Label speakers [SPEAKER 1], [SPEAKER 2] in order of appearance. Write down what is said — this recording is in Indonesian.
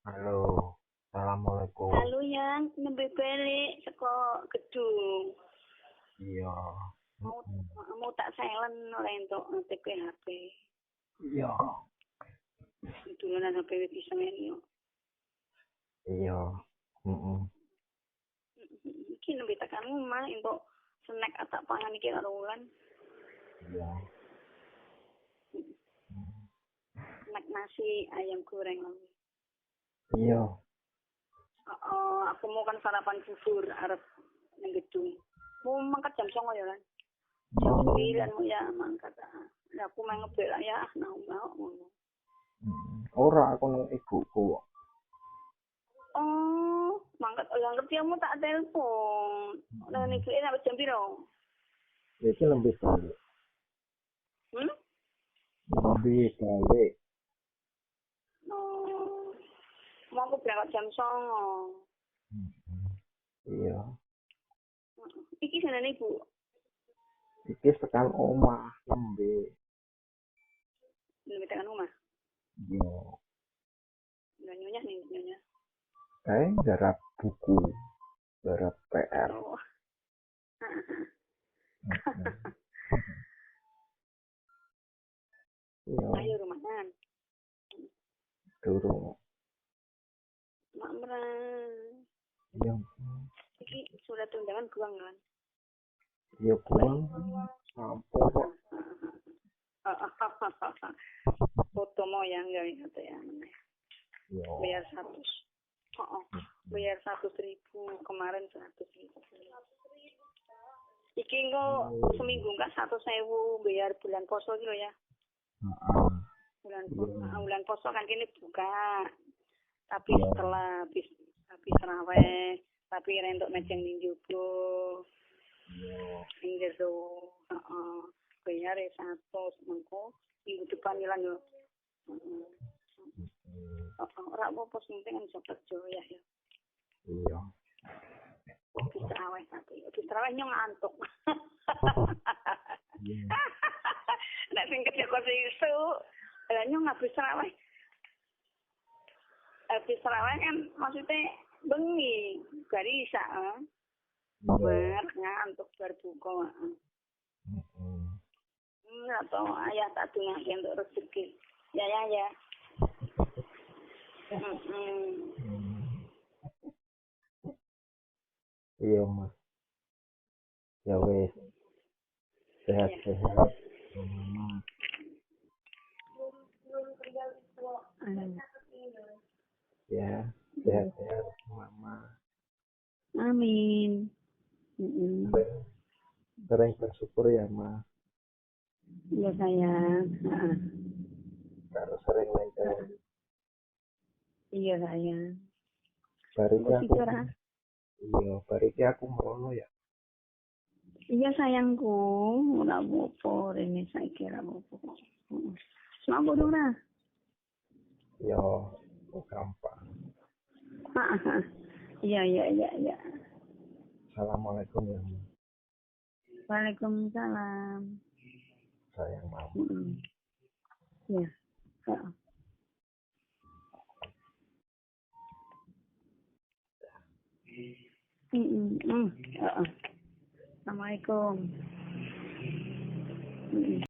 [SPEAKER 1] Halo, assalamualaikum.
[SPEAKER 2] Halo yang nembe balik saka gedung.
[SPEAKER 1] Iya.
[SPEAKER 2] Mau
[SPEAKER 1] Mm-mm.
[SPEAKER 2] mau tak silent ora entuk ngetik HP.
[SPEAKER 1] Iya.
[SPEAKER 2] Dulunan HP wis bisa yo.
[SPEAKER 1] Iya. Mm-mm.
[SPEAKER 2] Iki nembe tekan omah entuk snack atak pangan iki karo wulan.
[SPEAKER 1] Iya.
[SPEAKER 2] Snack nasi ayam goreng lho.
[SPEAKER 1] Iya.
[SPEAKER 2] Aku mau kan sarapan bubur arep ning gedung. Mau mangkat jam 09.00 ya kan. Jam 9 mau ya mangkat. Lah aku main ngebel ya nah ngono.
[SPEAKER 1] Ora aku nang ibuku.
[SPEAKER 2] Oh, mangkat lah ngerti kamu tak telepon. Lah niki sampai jam piro?
[SPEAKER 1] Iki lebih balik.
[SPEAKER 2] Hmm?
[SPEAKER 1] Lebih balik.
[SPEAKER 2] Oh. Mau aku berangkat jam 09.00.
[SPEAKER 1] Iya.
[SPEAKER 2] Iki senene Ibu.
[SPEAKER 1] Iki tekan omah lembe.
[SPEAKER 2] Lebih tekan rumah.
[SPEAKER 1] Iya.
[SPEAKER 2] Lah nyonya nih nyonya.
[SPEAKER 1] Garap buku, garap PR.
[SPEAKER 2] Oh.
[SPEAKER 1] Iya.
[SPEAKER 2] Ayo rumahan.
[SPEAKER 1] Durung.
[SPEAKER 2] Mak merang.
[SPEAKER 1] Iya.
[SPEAKER 2] Iki surat undangan guang kan.
[SPEAKER 1] Iya pulang. Sampur kok.
[SPEAKER 2] Foto moyang ya kata ya.
[SPEAKER 1] Iya.
[SPEAKER 2] Bayar 100. Bayar 100.000 kemarin 100.000. Iki kok seminggu enggak 100.000 bayar bulan poso gitu ya. Bulan poso kan kini buka. Tapi setelah habis terawih, tapi rentok meceng ning jowo. Ning jero, bayar 100 mengko minggu depan ilang yo. Ora apa-apa sing penting iso kerja ya.
[SPEAKER 1] Iya.
[SPEAKER 2] Habis terawih nyong ngantuk. Nek sing kerja kok isu, lah nyong habis terawih. Habis terawih kan maksudnya bengi, bari isa. Bar ngantuk bar buka. Atau ayah tak dongake untuk rezeki. Ya.
[SPEAKER 1] Iya mas, ya wes sehat-sehat mama. Ya sehat-sehat mama.
[SPEAKER 2] Amin.
[SPEAKER 1] Sering bersyukur ya mas,
[SPEAKER 2] Iya sayang.
[SPEAKER 1] kalau sering nempel.
[SPEAKER 2] Iya sayang.
[SPEAKER 1] Bariki aku,
[SPEAKER 2] Curah.
[SPEAKER 1] iya bariki aku merono ya.
[SPEAKER 2] Iya sayangku, ora apa-apa rene saiki ora apa-apa. Selamat ora.
[SPEAKER 1] Ya gampang.
[SPEAKER 2] Iya.
[SPEAKER 1] Assalamualaikum ya mas.
[SPEAKER 2] Waalaikumsalam.
[SPEAKER 1] Sayang mama.
[SPEAKER 2] Iya. Assalamualaikum.